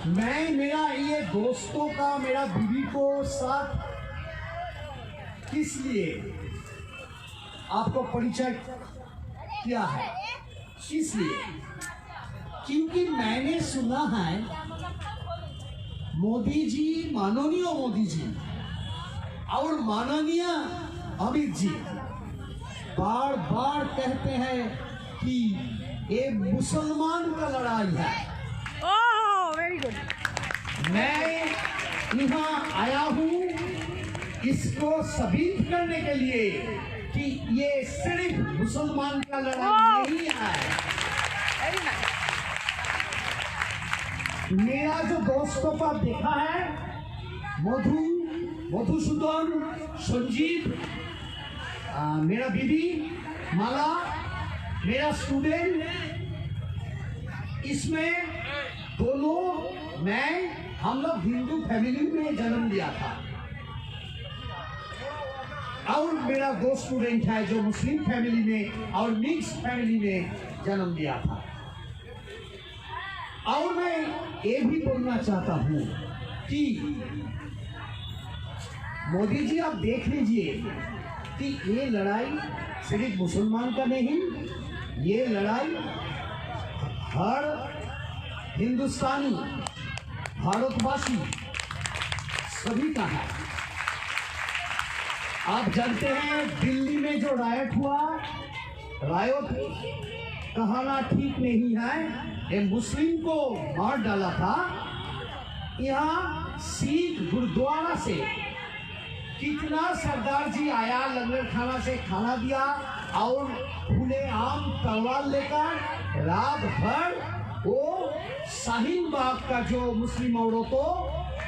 मैं मेरा ये दोस्तों का मेरा बीवी को साथ किस लिए आपको परिचय किया है, इसलिए क्योंकि मैंने सुना है मोदी जी, माननीय मोदी जी और माननीय अमित जी बार बार कहते हैं कि ये मुसलमान का लड़ाई है। Oh very good. मैं यहाँ आया हूँ इसको साबित करने के लिए कि ये सिर्फ मुसलमान का लड़ाई नहीं है। Very nice. मेरा जो दोस्तों को आप देखा है, मधुसूदन, संजीव, मेरा बीबी माला, मेरा स्टूडेंट, इसमें दोनों हम लोग हिंदू फैमिली में जन्म लिया था और मेरा दो स्टूडेंट है जो मुस्लिम फैमिली में और मिक्स फैमिली में जन्म लिया था। और मैं ये भी बोलना चाहता हूँ कि मोदी जी आप देख लीजिए कि ये लड़ाई सिर्फ मुसलमान का नहीं, ये लड़ाई हर हिंदुस्तानी, भारतवासी सभी का है। आप जानते हैं दिल्ली में जो रायट हुआ, रायट कहना ठीक नहीं है, ये मुस्लिम को मार डाला था। यहाँ सिख गुरुद्वारा से कितना सरदार जी आया, लंगर खाना से खाना दिया और खुले आम तलवार लेकर रात भर वो शाहीन बाग का जो मुस्लिम औरतों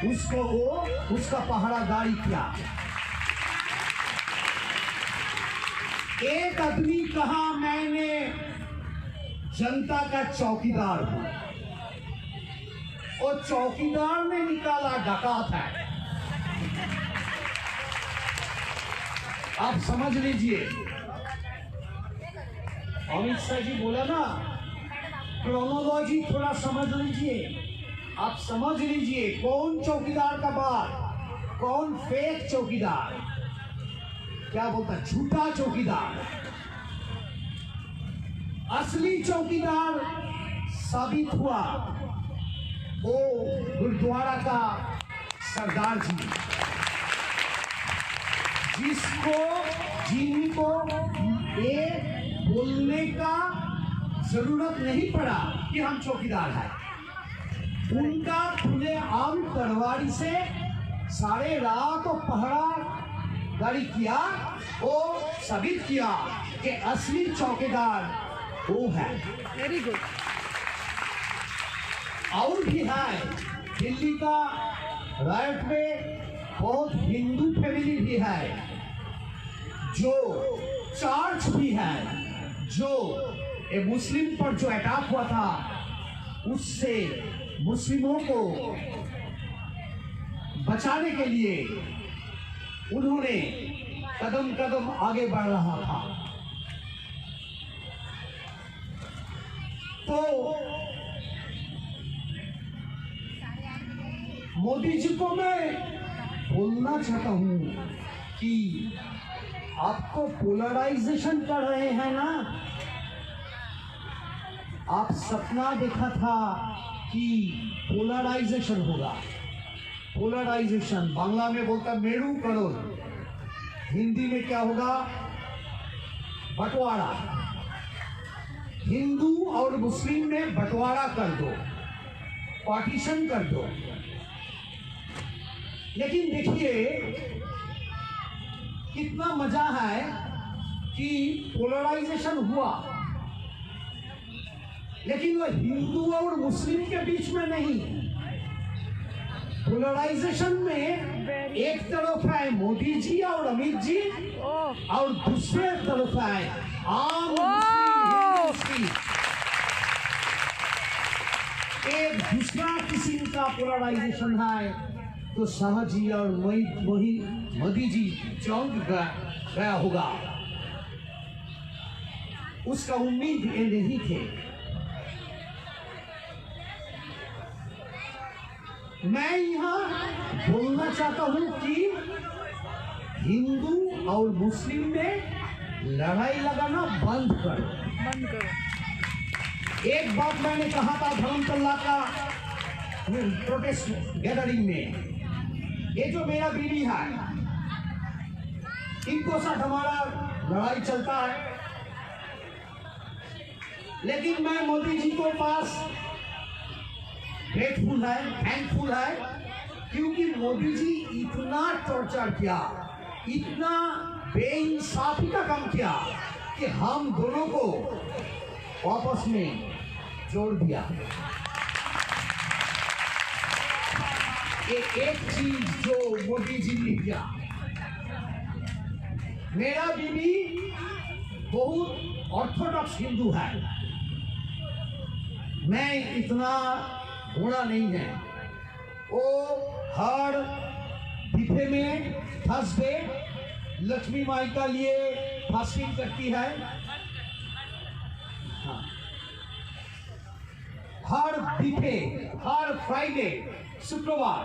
उसका पहरादारी किया। एक आदमी कहा मैंने जनता का चौकीदार हूं, और चौकीदार ने निकाला डाकात है। आप समझ लीजिए, अमित शाह जी बोला ना, क्रोनोलॉजी थोड़ा समझ लीजिए। आप समझ लीजिए कौन चौकीदार का बात, कौन फेक चौकीदार, क्या बोलता, झूठा चौकीदार। असली चौकीदार साबित हुआ वो गुरुद्वारा का सरदार जी, जिनको ये बोलने का जरूरत नहीं पड़ा कि हम चौकीदार हैं। उनका खुले आम तलवारी से सारे रात को पहरादारी किया, वो साबित किया कि असली चौकीदार वो है। Very good. और भी है, दिल्ली का रायट में बहुत हिंदू फैमिली भी है, जो चर्च भी है, जो मुस्लिम पर जो अटैक हुआ था उससे मुस्लिमों को बचाने के लिए उन्होंने कदम कदम आगे बढ़ रहा था। तो मोदी जी को मैं बोलना चाहता हूं कि आपको पोलराइजेशन कर रहे हैं ना। आप सपना देखा था कि पोलराइजेशन होगा। पोलराइजेशन बांग्ला में बोलता मेरू करो, हिंदी में क्या होगा, बंटवारा। हिंदू और मुस्लिम में बंटवारा कर दो, पार्टीशन कर दो। लेकिन देखिए कितना मजा है कि पोलराइजेशन हुआ, लेकिन वो हिंदू और मुस्लिम के बीच में नहीं। पोलराइजेशन में एक तरफ है मोदी जी और अमित जी, और दूसरे तरफ है आम मुस्लिम। एक दूसरा किस्म का पोलराइजेशन है, तो शाह जी और मोदी जी चौंक गया होगा। उसका उम्मीद ये नहीं थे। मैं यहाँ बोलना चाहता हूँ कि हिंदू और मुस्लिम में लड़ाई लगाना बंद करो। बंद करो। एक बात मैंने कहा था धर्मतल्ला का प्रोटेस्ट गैदरिंग में, ये जो मेरा बीवी है इनको साथ हमारा लड़ाई चलता है, लेकिन मैं मोदी जी को पास ग्रेटफुल है, थैंकफुल है, क्योंकि मोदी जी इतना टॉर्चर किया, इतना बेइंसाफी का काम किया कि हम दोनों को आपस में जोड़ दिया। एक चीज जो मोदी जी ने किया, मेरा बीवी बहुत ऑर्थोडॉक्स हिंदू है, मैं इतना घोड़ा नहीं है। वो हर दीपे में थर्सडे लक्ष्मी माई का लिए फास्टिंग करती है। हाँ। हर दीपे, हर फ्राइडे, शुक्रवार,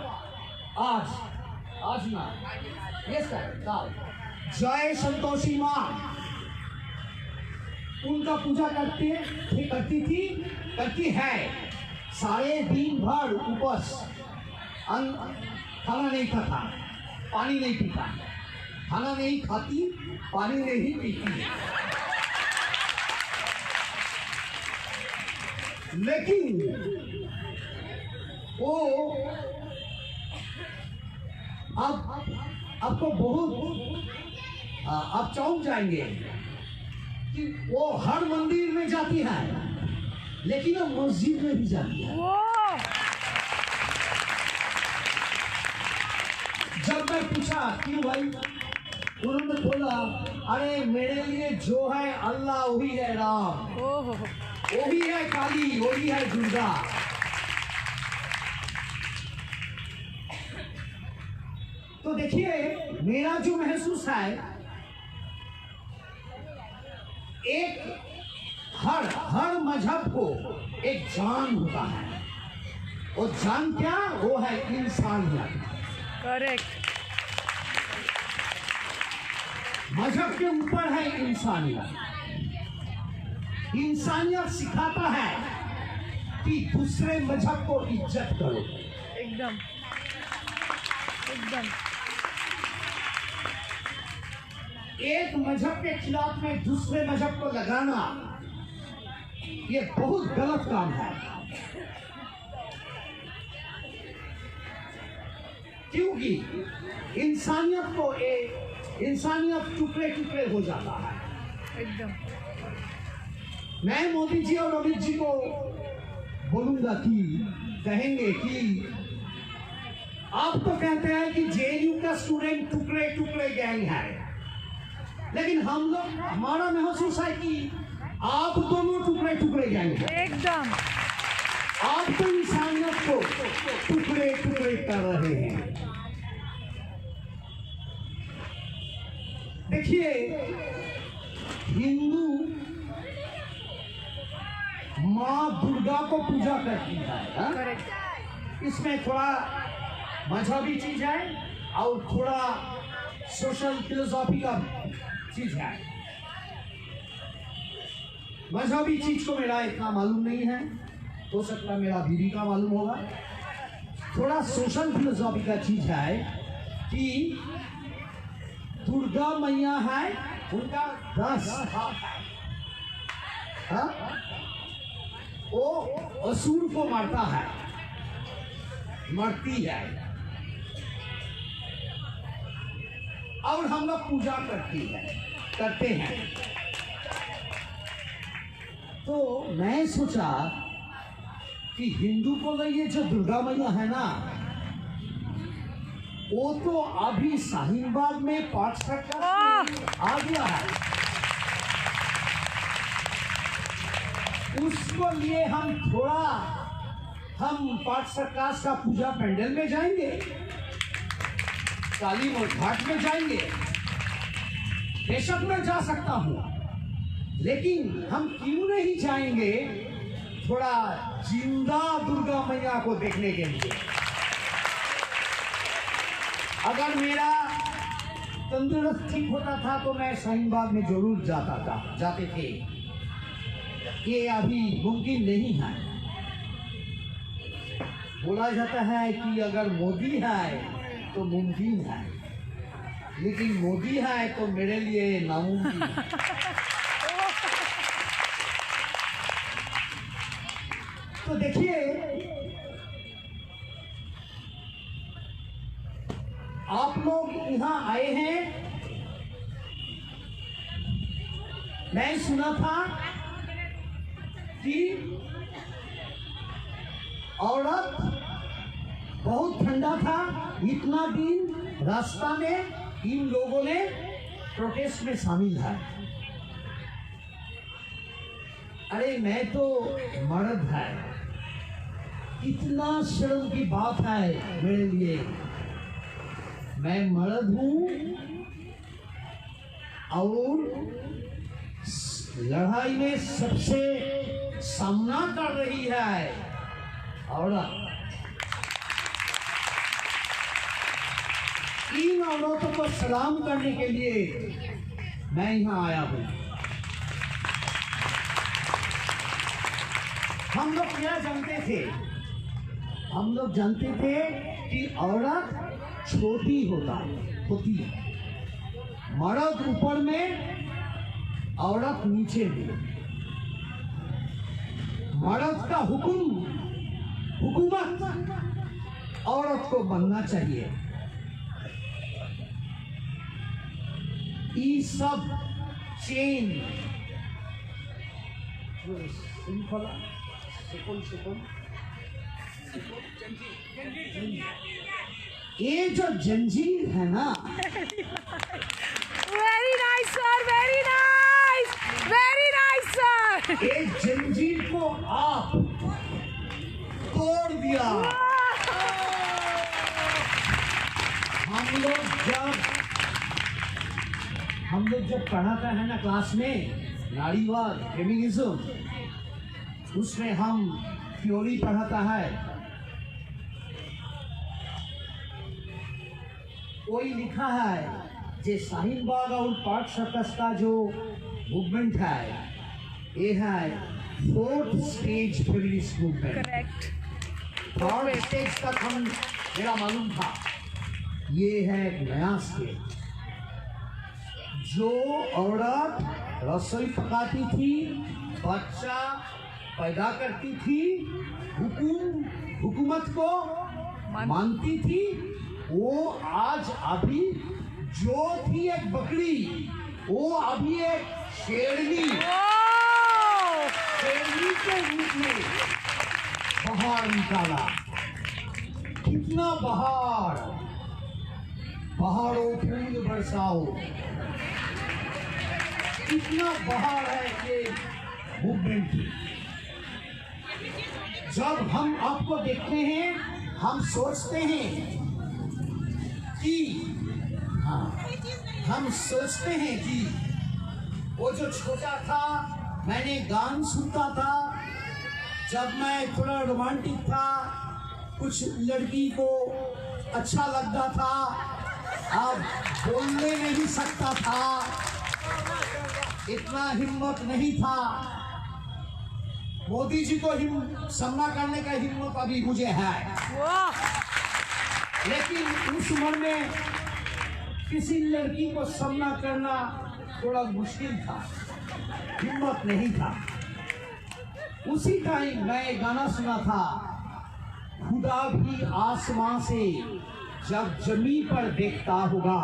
आज ना, यस सर, कल जय संतोषी माँ उनका पूजा करती है। सारे दिन भर उपवास, खाना नहीं खाता, पानी नहीं पीता, खाना नहीं खाती, पानी नहीं पीती। लेकिन वो अब तो बहुत आप चौंक जाएंगे कि वो हर मंदिर में जाती है, लेकिन वो मस्जिद में भी जाती है। जब मैं पूछा क्यों भाई, उन्होंने बोला अरे मेरे लिए जो है अल्लाह वही है राम, वही है काली, वही है दुर्गा। तो देखिए मेरा जो महसूस है, एक हर मजहब को एक जान होता है, और जान क्या, वो है इंसानियत। करेक्ट। मजहब के ऊपर है इंसानियत। इंसानियत सिखाता है कि दूसरे मजहब को इज्जत करो। एकदम एकदम। एक मजहब के खिलाफ में दूसरे मजहब को लगाना, ये बहुत गलत काम है, क्योंकि इंसानियत टुकड़े टुकड़े हो जाता है। एकदम। मैं मोदी जी और अमित जी को बोलूंगा कि कहेंगे कि आप तो कहते हैं कि जेएनयू का स्टूडेंट टुकड़े टुकड़े गैंग है, लेकिन हम लोग, हमारा महसूस है कि आप दोनों टुकड़े टुकड़े गैंग हैं। एकदम। आप तो इंसानियत को टुकड़े टुकड़े कर रहे हैं। देखिए हिंदू माँ दुर्गा को पूजा करती है, करेक्ट। इसमें थोड़ा मजहबी चीज है और थोड़ा सोशल फिलोसॉफी का चीज है। मजहबी चीज को मेरा इतना मालूम नहीं है, हो सकता है मेरा बीवी का मालूम होगा। थोड़ा सोशल फिलोसॉफी का चीज है कि दुर्गा मैया है, उनका 10 हाथ है, हाँ? वो असुर को मारता है, मरती है, और हम लोग पूजा करते हैं। तो मैं सोचा कि हिंदू को तो ये जो दुर्गा मैया है ना, वो तो अभी शाहीनबाग में पाठ सर्कस आ गया है, उसको लिए हम पाठ सर्कस का पूजा पंडाल में जाएंगे, काली मोड़ घाट में जाएंगे, बेशक मैं जा सकता हूँ, लेकिन हम क्यों नहीं जाएंगे थोड़ा जिंदा दुर्गा मैया को देखने के लिए। अगर मेरा तंदुरुस्त ठीक होता था तो मैं शाहीन बाग में जरूर जाते थे। ये अभी मुमकिन नहीं है। बोला जाता है कि अगर मोदी है तो मुमकिन है, लेकिन मोदी है तो मेरे लिए नामुमकिन है। तो देखिए, आप लोग यहाँ आए हैं। मैं सुना था कि औरत बहुत ठंडा था, इतना दिन रास्ता में इन लोगों ने प्रोटेस्ट में शामिल है। अरे मैं तो मर्द है, इतना शर्म की बात है मेरे लिए। मैं मर्द हूं और लड़ाई में सबसे सामना कर रही है औरत। इन औरतों को सलाम करने के लिए मैं यहाँ आया हूँ। हम लोग क्या जानते थे? हम लोग जानते थे कि औरत छोटी होती है, मर्द ऊपर में, औरत नीचे में। मर्द का हुकूमत औरत को बनना चाहिए। ये सब चेन श्रृंखला ये जो जंजीर है ना, very nice sir, very nice, very nice sir. ये जंजीर को आप तोड़ दिया। हम लोग जब पढ़ाता है ना क्लास में नारीवाद, फेमिनिज्म, उसमें हम थ्योरी पढ़ाता है। कोई लिखा है जे शाहीन बाग और पार्क सर्कस का जो मूवमेंट है, ये है 4th stage feminist movement. Correct. 3rd stage तक मेरा मालूम था, ये है एक नया स्टेज। जो औरत रसोई पकाती थी, बच्चा पैदा करती थी, हुकूमत को मानती थी, वो आज अभी जो थी एक बकरी, वो अभी एक शेरनी के रूप में बाहर निकाला। कितना बहारों फूल बरसाओ, कितना बहार है ये मूवमेंट की। जब हम आपको देखते हैं, हम सोचते हैं कि वो जो छोटा था, मैंने गान सुनता था जब मैं थोड़ा रोमांटिक था, कुछ लड़की को अच्छा लगता था, अब बोलने नहीं सकता था, इतना हिम्मत नहीं था। मोदी जी को सामना करने का हिम्मत अभी मुझे है, लेकिन उस उम्र में किसी लड़की को सामना करना थोड़ा मुश्किल था, हिम्मत नहीं था। उसी टाइम मैं गाना सुना था, खुदा भी आसमां से जब जमीन पर देखता होगा,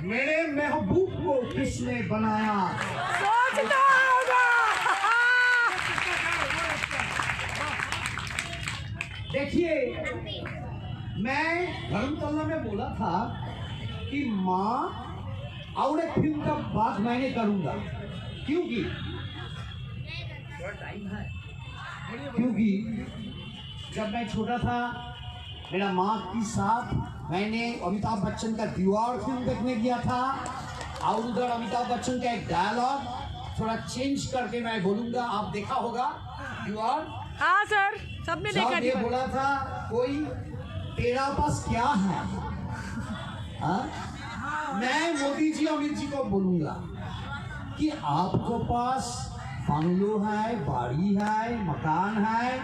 मेरे महबूब को किसने बनाया सोचता होगा। देखिए, मैं धर्मतला में बोला था कि माँ और एक फिल्म का बात मैंने करूंगा, क्योंकि जब मैं छोटा था, मेरा माँ के साथ मैंने अमिताभ बच्चन का दीवार फिल्म देखने गया था, और उधर अमिताभ बच्चन का एक डायलॉग थोड़ा चेंज करके मैं बोलूंगा, आप देखा होगा दीवार। हाँ सर, सबने देखा जब ये जी। बोला था कोई तेरा पास क्या है, हाँ? मैं मोदी जी अमित जी को बोलूंगा कि आपको पास बंगलो है, बाड़ी है, मकान है,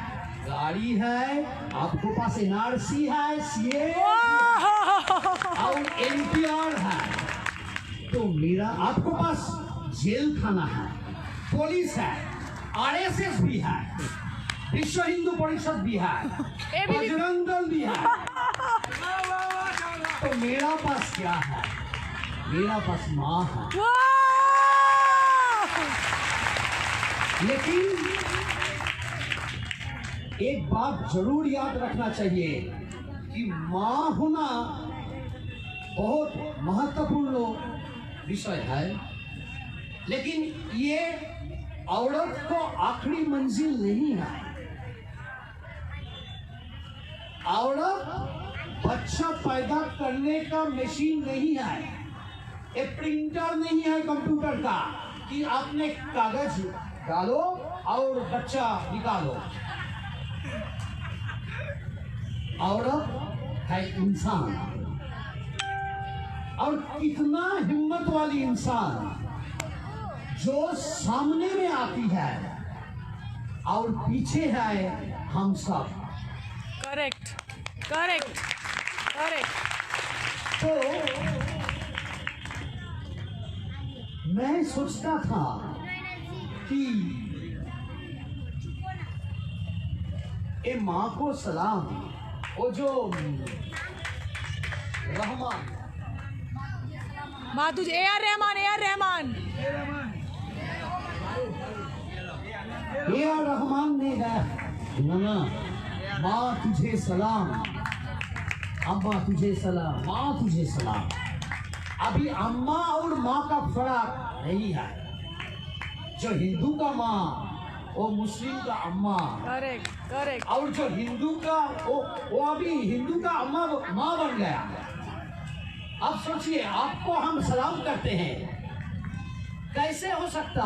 गाड़ी है, आपको पास एनआरसी है, सीए और एनपीआर है, तो मेरा आपको पास जेल खाना है, पुलिस है, आरएसएस भी है, विश्व हिंदू परिषद भी है, बजरंग दल भी है, तो मेरा पास क्या है? मेरा पास माँ है। लेकिन एक बात जरूर याद रखना चाहिए कि माँ होना बहुत महत्वपूर्ण विषय है, लेकिन ये औरत को आखिरी मंजिल नहीं है। औरत बच्चा पैदा करने का मशीन नहीं है, एक प्रिंटर नहीं है कंप्यूटर का कि आपने कागज डालो और बच्चा निकालो। औरत है इंसान, और कितना हिम्मत वाली इंसान जो सामने में आती है और पीछे है हम सब। Correct, correct, correct. तो मैं सोचता था कि ए माँ को सलाम, वो जो रहमान, माँ तुझे AR. Rahman, AR. Rahman. AR. Rahman ने ना माँ तुझे सलाम, अम्मा तुझे सलाम, माँ तुझे सलाम। अभी अम्मा और माँ का फर्क नहीं है। जो हिंदू का माँ वो मुस्लिम का अम्मा, करेक्ट, करेक्ट। और जो हिंदू का वो अभी हिंदू का अम्मा माँ बन गया। अब सोचिए, आपको हम सलाम करते हैं, कैसे हो सकता?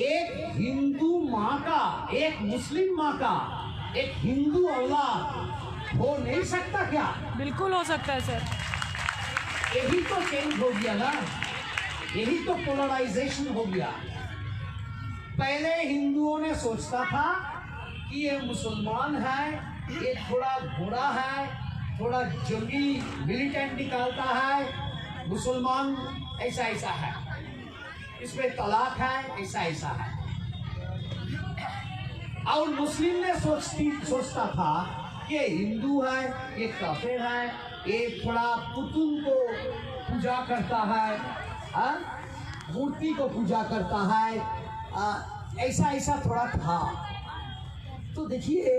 एक हिंदू माँ का, एक मुस्लिम माँ का, एक हिंदू औलाद हो नहीं सकता क्या? बिल्कुल हो सकता है सर। यही तो चेंज हो गया ना, यही तो पोलराइजेशन हो गया। पहले हिंदुओं ने सोचता था कि ये मुसलमान है, ये थोड़ा बुरा है, थोड़ा जंगी मिलिटेंट निकालता है, मुसलमान ऐसा ऐसा है, इसमें तलाक है, ऐसा ऐसा है। और मुस्लिम ने सोचता था कि हिंदू है, ये काफिर है, ये थोड़ा पुतुल को पूजा करता है, मूर्ति को पूजा करता है, ऐसा ऐसा थोड़ा था। तो देखिए,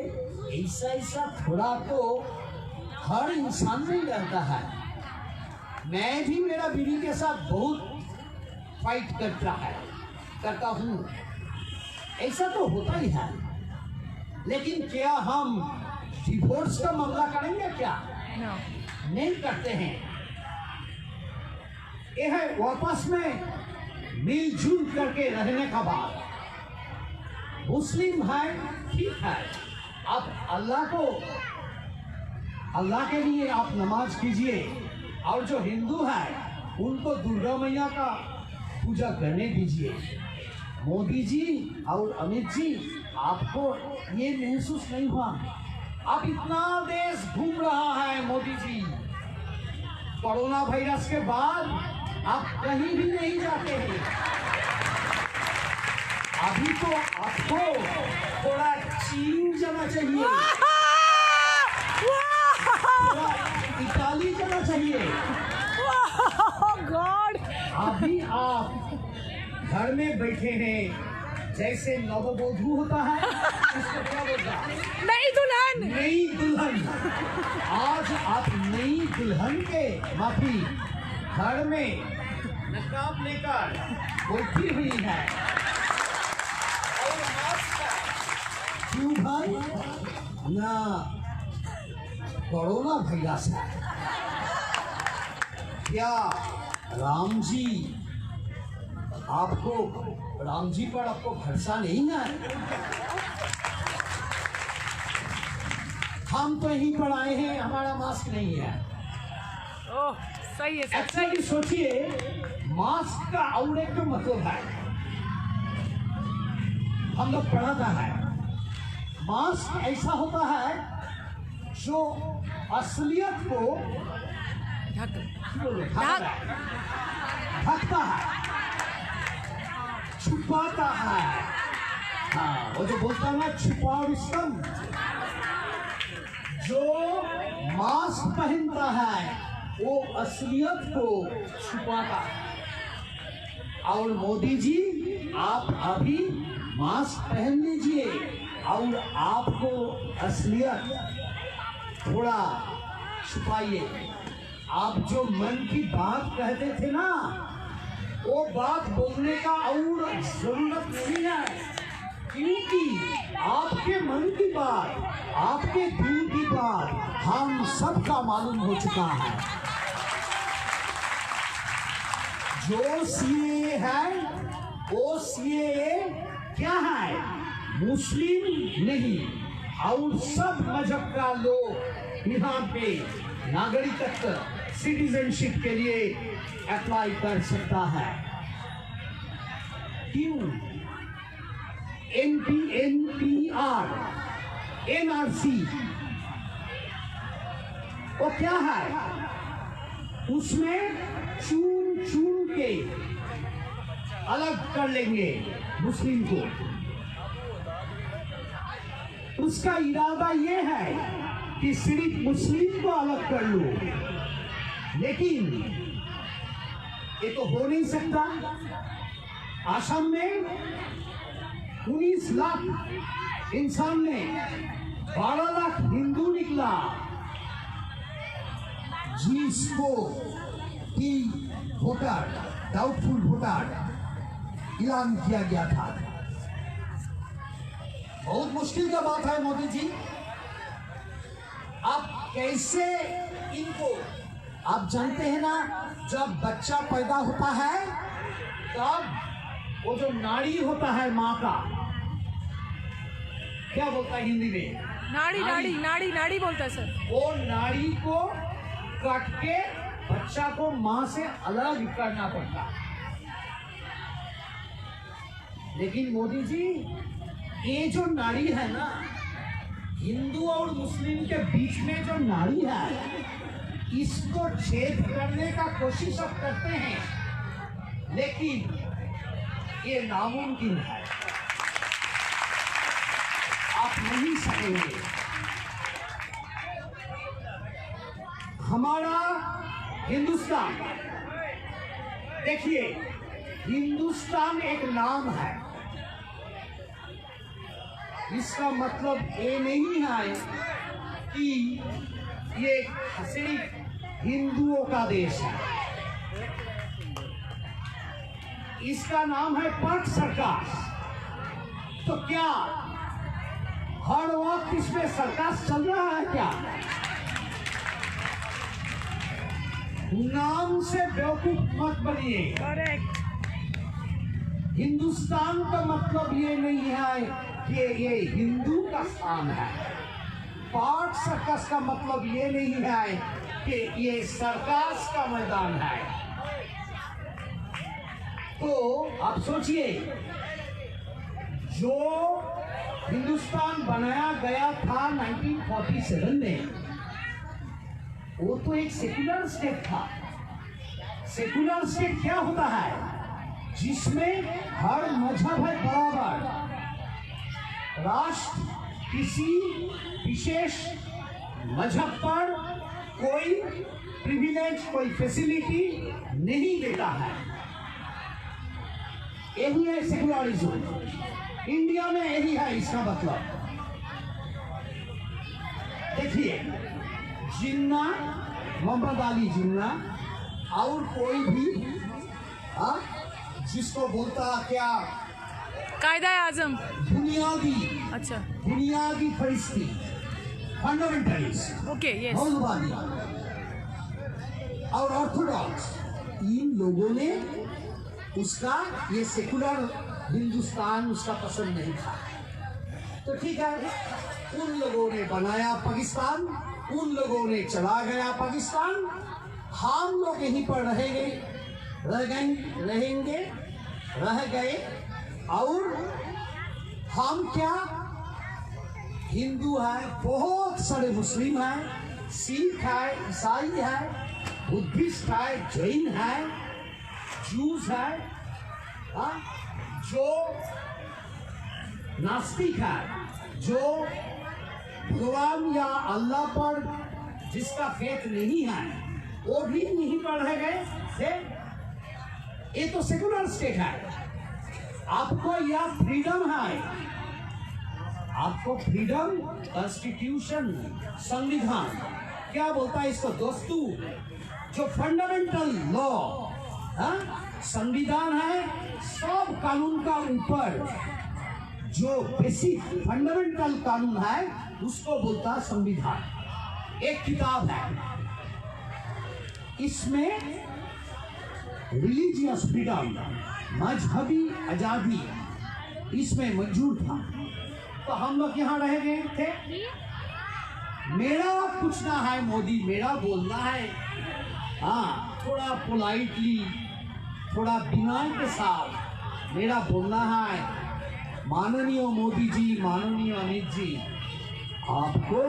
ऐसा ऐसा थोड़ा तो हर इंसान में रहता है। मैं भी मेरा बीवी के साथ बहुत फाइट करता हूँ, ऐसा तो होता ही है। लेकिन क्या हम डिवोर्स का मामला करेंगे क्या? No. नहीं करते हैं। यह है वापस में मिलजुल करके रहने का बात। मुस्लिम है, ठीक है, आप अल्लाह के लिए आप नमाज कीजिए, और जो हिंदू है उनको दुर्गा मैया का पूजा करने दीजिए। मोदी जी और अमित जी, आपको ये महसूस नहीं हुआ? अब इतना देश घूम रहा है मोदी जी, कोरोना वायरस के बाद आप कहीं भी नहीं जाते हैं। अभी तो आपको थोड़ा चीन जाना चाहिए, थोड़ा इटाली जाना चाहिए। गॉड, अभी आप घर में बैठे हैं, जैसे नववधू होता है, उसको क्या बोलता? नई दुल्हन। नई दुल्हन। आज आप नई दुल्हन के माफी घर में नकाब लेकर बैठी हुई है, और क्यों भाई? ना कोरोना वायरस है क्या? राम जी आपको राम जी पर आपको भरोसा नहीं है? हम तो यहीं पर आए हैं, हमारा मास्क नहीं है। ओह सही है सर, एक्चुअली सोचिए, मास्क का और एक तो मतलब है, हम लोग पढ़ाता है, मास्क ऐसा होता है जो असलियत को ढक ढकता है, छुपाता है। हाँ, वो जो बोलता है ना, छुपाव स्तंभ। जो मास्क पहनता है वो असलियत को छुपाता है। और मोदी जी, आप अभी मास्क पहन लीजिए और आपको असलियत थोड़ा छुपाइए। आप जो मन की बात कहते थे ना, वो बात बोलने का और जरूरत नहीं है, क्योंकि आपके मन की बात, आपके दिल की बात हम सबका मालूम हो चुका है। जो सीएए है, वो सीएए क्या है? मुस्लिम नहीं, और सब मजहब का लोग यहाँ पे नागरिकत्व, सिटीजनशिप के लिए अप्लाई कर सकता है। क्यों? NPR, NRC, वो क्या है? उसमें चुन चुन के अलग कर लेंगे मुस्लिम को। उसका इरादा ये है कि सिर्फ मुस्लिम को अलग कर लो, लेकिन ये तो हो नहीं सकता। असम में 19 लाख इंसान में 12 लाख हिंदू निकला, जिसको की वोटर, डाउटफुल वोटर ऐलान किया गया था। बहुत मुश्किल का बात है मोदी जी। आप कैसे इनको, आप जानते हैं ना, जब बच्चा पैदा होता है तब वो जो नाड़ी होता है माँ का, क्या बोलता है हिंदी में? नाड़ी बोलता है सर। वो नाड़ी को काट के बच्चा को माँ से अलग करना पड़ता। लेकिन मोदी जी, ये जो नाड़ी है ना, हिंदू और मुस्लिम के बीच में जो नाड़ी है, इसको छेद करने का कोशिश अब करते हैं, लेकिन ये नामुमकिन है, आप नहीं सकेंगे। हमारा हिंदुस्तान, देखिए, हिंदुस्तान एक नाम है, इसका मतलब ये नहीं है कि ये सिर्फ हिंदुओं का देश है। इसका नाम है पाक सरकार। तो क्या हर वक्त इसमें सरकार चल रहा है क्या? नाम से बेवकूफ मत बनिए। करेक्ट। हिंदुस्तान का मतलब ये नहीं है कि ये हिंदू का स्थान है। पार्क सर्कस का मतलब ये नहीं है कि ये सर्कस का मैदान है। तो आप सोचिए, जो हिंदुस्तान बनाया गया था 1947 में, वो तो एक सेक्युलर स्टेट था। सेक्युलर स्टेट क्या होता है? जिसमें हर मजहब है बराबर। राष्ट्र किसी विशेष मजहब पर कोई प्रिविलेज, कोई फैसिलिटी नहीं देता है। यही है सेक्युलरिज्म। इंडिया में यही है इसका मतलब। देखिए, जिन्ना, मोहम्मद अली जिन्ना और कोई भी जिसको बोलता क्या, कायदा आजम, बुनियादी, अच्छा, बुनियादी फरिश्ती, फंडामेंटलिस्ट, ओके, यस, मौलवादी और ऑर्थोडॉक्स, इन लोगों ने उसका ये सेकुलर हिंदुस्तान उसका पसंद नहीं था। तो ठीक है, उन लोगों ने बनाया पाकिस्तान, उन लोगों ने चला गया पाकिस्तान, हम लोग यहीं पर रहेंगे, रह गए। और हम क्या, हिंदू है, बहुत सारे मुस्लिम हैं, सिख है, ईसाई है, बुद्धिस्ट है, जैन है, जूस है, जो नास्तिक है, जो भगवान या अल्लाह पर जिसका फेथ नहीं है, वो भी यहीं पर रह गए थे। ये तो सेकुलर स्टेट है। आपको यह फ्रीडम है, आपको फ्रीडम, कॉन्स्टिट्यूशन, संविधान क्या बोलता है इसको दोस्तों, जो फंडामेंटल लॉ, संविधान है, सब कानून का ऊपर जो बेसिक फंडामेंटल कानून है उसको बोलता संविधान। एक किताब है, इसमें रिलीजियस फ्रीडम, मजहबी आजादी इसमें मंजूर था। तो हम लोग यहाँ रह गए थे। मेरा पूछना है मोदी, मेरा बोलना है, हाँ, थोड़ा पोलाइटली, थोड़ा विनय के साथ मेरा बोलना है, माननीय मोदी जी, माननीय अमित जी, आपको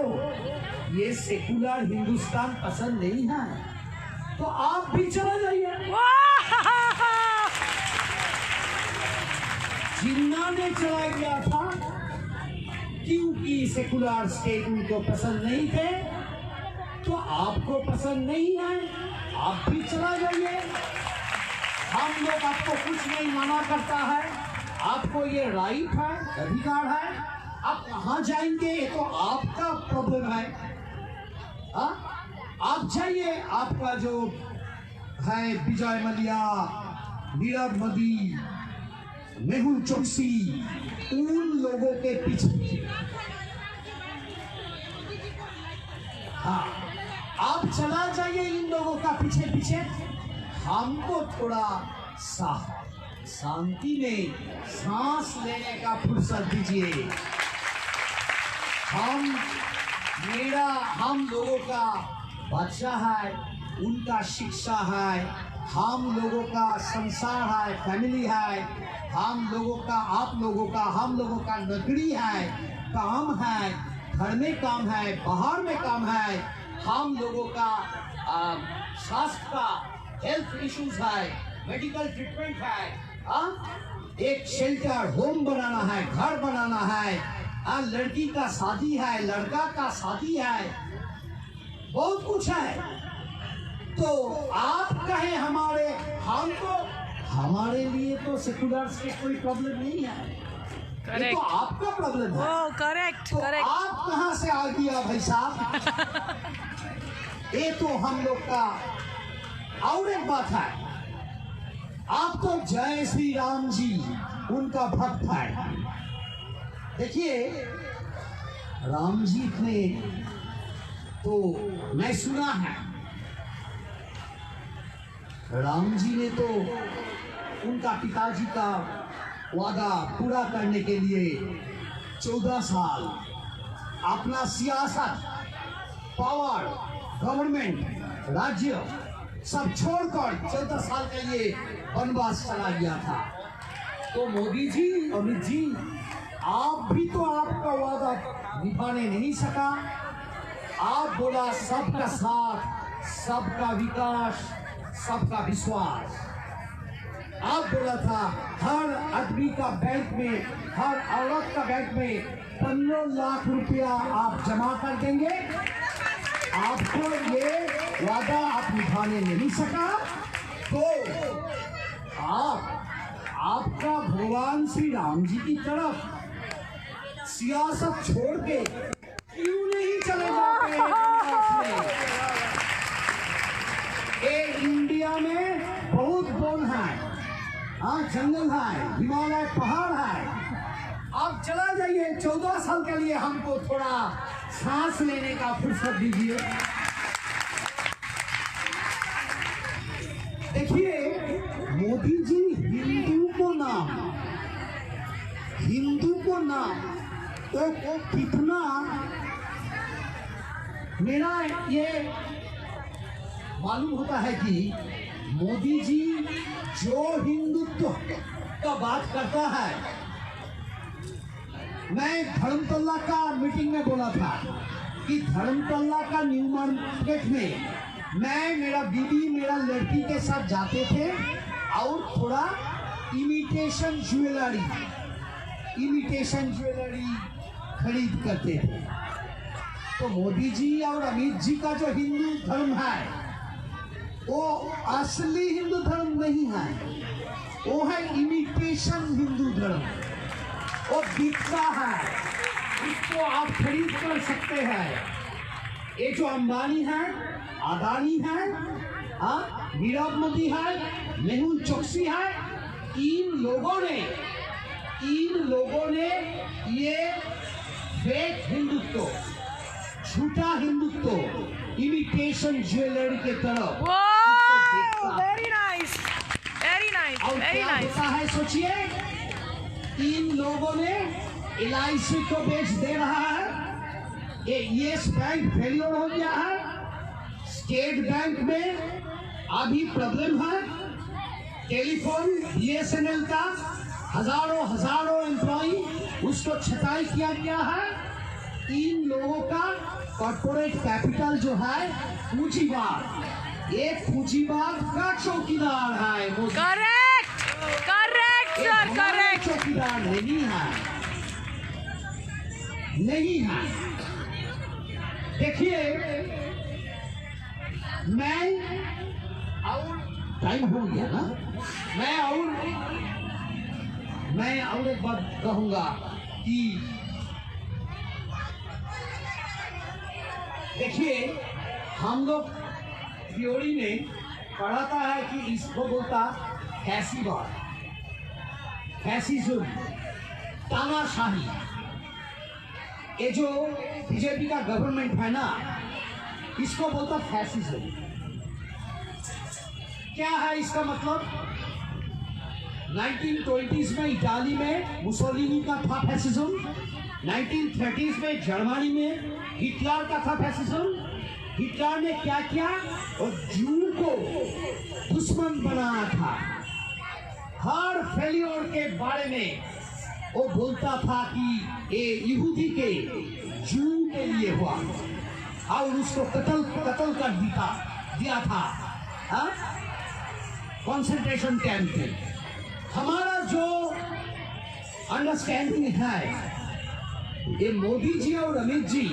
ये सेकुलर हिंदुस्तान पसंद नहीं है तो आप भी चला जाइए। जिन्ना ने चला गया था क्योंकि सेकुलर स्टेट उनको पसंद नहीं थे, तो आपको पसंद नहीं है, आप भी चला जाइए। हम लोग आपको कुछ नहीं मना करता है, आपको ये राइट है, अधिकार है, आप कहाँ जाएंगे ये तो आपका प्रॉब्लम है। आप जाइए, आपका जो है विजय मलिया, नीरव मोदी, मेहुल चोकसी, उन लोगों के पीछे, हाँ, आप चला जाइए इन लोगों का पीछे पीछे। हमको थोड़ा शांति में सांस लेने का फुर्सत दीजिए। हम लोगों का बच्चा है, उनका शिक्षा है, हम लोगों का संसार है, फैमिली है, हम लोगों का, आप लोगों का, हम लोगों का नौकरी है, काम है, घर में काम है, बाहर में काम है, हम लोगों का स्वास्थ्य का हेल्थ इश्यूज है, मेडिकल ट्रीटमेंट है, एक शेल्टर होम बनाना है, घर बनाना है, लड़की का शादी है, लड़का का शादी है, बहुत कुछ है। तो आप कहें हमारे लिए तो सेकुलर से कोई प्रॉब्लम नहीं है, ये तो आपका प्रॉब्लम है। करेक्ट, तो करेक्ट। आप कहाँ से आ गया भाई साहब? ये तो हम लोग का। और एक बात है, आप तो जय श्री राम जी उनका भक्त है। देखिए, राम जी ने तो मैं सुना है, राम जी ने तो उनका पिताजी का वादा पूरा करने के लिए 14 साल अपना सियासत, पावर, गवर्नमेंट, राज्य सब छोड़कर 14 साल के लिए वनवास चला गया था। तो मोदी जी, अमित जी, आप भी तो आपका वादा निभाने नहीं सका। आप बोला सबका साथ, सबका विकास, सबका विश्वास। आप बोला था हर आदमी का बैंक में, हर औरत का बैंक में 15 लाख रुपया आप जमा कर देंगे। आपको ये वादा आप निभाने नहीं सका, तो आपका भगवान श्री राम जी की तरफ सियासत छोड़ के क्यों नहीं चले जाते? ये इंडिया में बहुत वन है, जंगल है, हिमालय पहाड़ है, आप चला जाइए। 14 साल के लिए हमको थोड़ा सांस लेने का फुर्सत दीजिए। देखिए, मोदी जी हिंदू को नाम वो कितना मेरा ये मालूम होता है कि मोदी जी जो हिंदुत्व का बात करता है, मैं धर्मतल्ला का मीटिंग में बोला था कि धर्मतल्ला का न्यू मार्केट में मैं, मेरा बीबी, मेरा लड़की के साथ जाते थे और थोड़ा इमिटेशन ज्वेलरी खरीद करते थे। तो मोदी जी और अमित जी का जो हिंदू धर्म है वो असली हिंदू धर्म नहीं है, वो है इमिटेशन हिंदू धर्म। वो दिखता है, इसको आप खरीद कर सकते हैं। ये जो अंबानी है, अदानी है, नीरव मोदी है, मेहुल चोकसी है, इन लोगों ने ये फेक हिंदुत्व, झूठा हिंदुत्व, इमिटेशन ज्वेलरी के तरफ वेरी नाइस, वेरी नाइस, और वेरी क्या नाइस। होता है सोचिए, इन लोगों ने LIC को बेच दे रहा है, ये येस बैंक फेलियर हो गया है, स्टेट बैंक में अभी प्रॉब्लम है, टेलीफोन BSNL का हजारों एम्प्लॉई उसको छटाई किया गया है। इन लोगों का कॉर्पोरेट कैपिटल जो है पूंजीवाद, ये पूंजीवाद का चौकीदार है। Correct, correct sir, correct. चौकीदार नहीं है। देखिए, मैं और टाइम हो गया ना, मैं और एक बात कहूंगा कि देखिए, हम लोग थ्योरी में पढ़ाता है कि इसको बोलता फैसिज्म, तानाशाही। ये जो बीजेपी का गवर्नमेंट है ना, इसको बोलता फैसिज्म। क्या है इसका मतलब? 1920s में इटाली में मुसोलिनी का था फैसिज्म, 1930s में जर्मनी में हिटलर का था फैसिज्म। हिटलर ने क्या किया? और जू को दुश्मन बनाया था। हर फेलियर के बारे में वो बोलता था कि ये यहूदी के, जू के लिए हुआ और उसको कत्ल कर दिया था कंसंट्रेशन कैंप में। हमारा जो अंडरस्टैंडिंग है, ये मोदी जी और अमित जी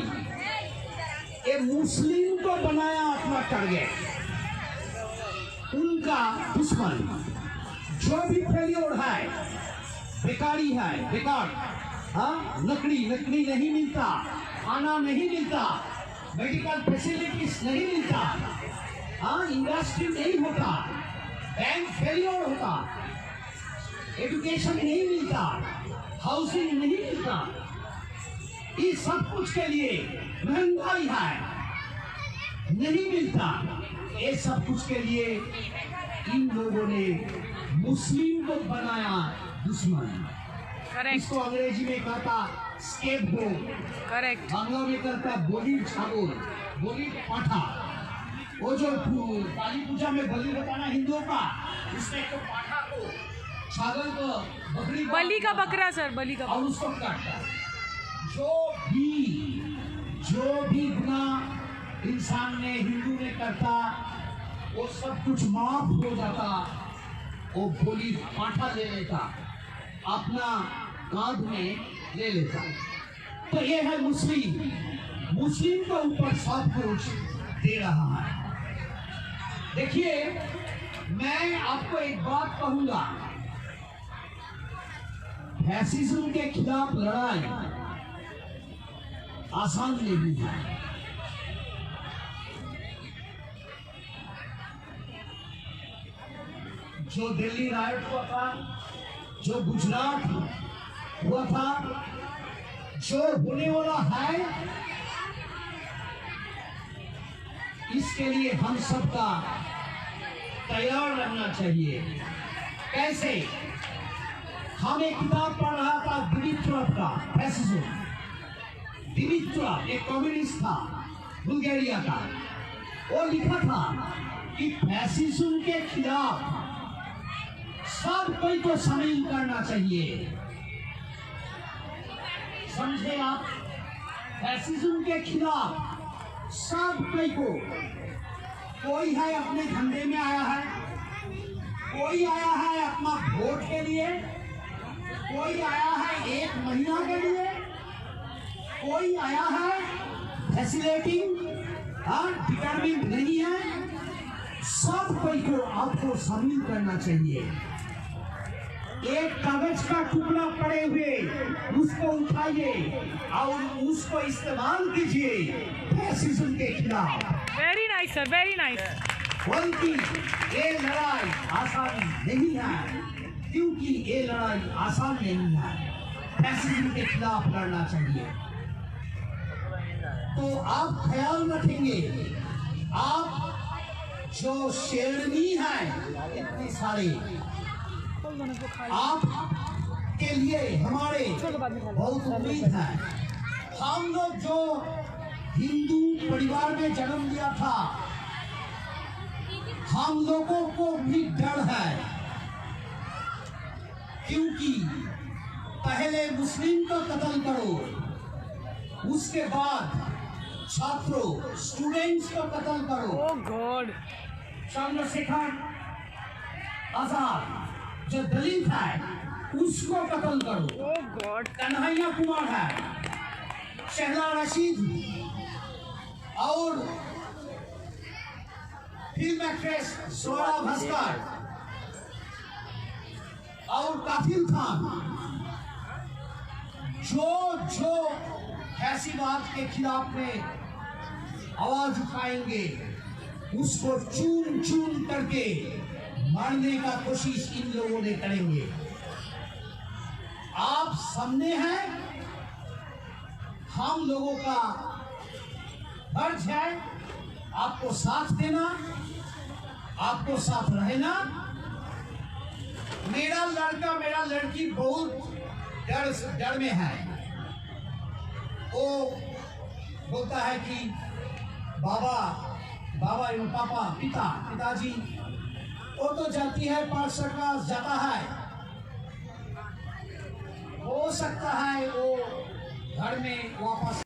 ये मुस्लिम को बनाया अपना टारगेट, उनका दुश्मन। जो भी फेलियर है बेकारी है, बेकार। नकड़ी नहीं मिलता, खाना नहीं मिलता, मेडिकल फैसिलिटीज नहीं मिलता, इंडस्ट्री नहीं होता, बैंक फेलियर होता, एजुकेशन नहीं मिलता, हाउसिंग नहीं मिलता। इस सब कुछ के लिए महंगाई है, नहीं मिलता। ये सब कुछ के लिए इन लोगों ने मुस्लिम को बनाया दुश्मन। करेक्ट, इसको अंग्रेजी में कहता स्केपगोट, करेक्ट, बांग्ला में करता बोली छागोल, बोली पाठा। वो जो काली पूजा में बलि होता ना हिंदुओं का, उसमें तो पाठा को, छागल को, बकरी को, बलि का बकरा सर, बलि का और उसको काटता। जो भी गुनाह इंसान ने, हिंदू ने करता, वो सब कुछ माफ हो जाता। वो बोली पाठा ले लेता, अपना कांध में ले लेता। तो ये है मुस्लिम के ऊपर सब कुछ दे रहा है। देखिए, मैं आपको एक बात कहूंगा, फैसिज्म के खिलाफ लड़ाई आसान नहीं है। जो दिल्ली राइट हुआ था, जो गुजरात हुआ था, जो होने वाला है, इसके लिए हम सबका तैयार रहना चाहिए। कैसे? हम एक किताब पढ़ रहा था था दिमित्रोव का फैसिज्म। दिमित्रोव एक कम्युनिस्ट था बुल्गारिया का। वो लिखा था कि फैसिज्म के खिलाफ सब कोई को शामिल करना चाहिए। समझे आप? फैसिज्म के खिलाफ सब कोई को, कोई है अपने धंधे में आया है, कोई आया है अपना वोट के लिए, कोई आया है एक महीना के लिए, कोई आया है फैसिलिटिंग, डिटरमिन नहीं है। सब कोई को आपको शामिल करना चाहिए। एक कागज का टुकड़ा पड़े हुए उसको उठाइए और उसको इस्तेमाल कीजिए फैसिज्म के खिलाफ। Very nice sir, very nice. बल्कि ये लड़ाई आसान नहीं है, क्योंकि ये लड़ाई आसान नहीं है। फैसिज्म के खिलाफ लड़ना चाहिए। तो आप ख्याल रखेंगे, आप जो शेरनी है इतनी सारी, आप के लिए हमारे बहुत उम्मीद है। हम लोग जो हिंदू परिवार में जन्म लिया था, हम लोगों को भी डर है, क्योंकि पहले मुस्लिम को कत्ल करो, उसके बाद छात्रों स्टूडेंट्स को कत्ल करो। ओह गॉड। चंद्रशेखर आजाद जो दलित है उसको कत्ल करो। ओह गॉड। कन्हैया कुमार है, शहला रशीद और फिल्म एक्ट्रेस सोरा भास्कर और काफिल खान, जो फैसिबाद के खिलाफ में आवाज उठाएंगे उसको चून चून करके मारने का कोशिश इन लोगों ने करेंगे। आप सामने हैं, हम लोगों का फर्ज है आपको साथ देना, आपको साथ रहना। मेरा लड़का मेरा लड़की बहुत डर में है। वो बोलता है कि बाबा एवं पापा पिताजी वो तो जाती है पाठशाला क्लास जाता है, हो सकता है वो घर में वापस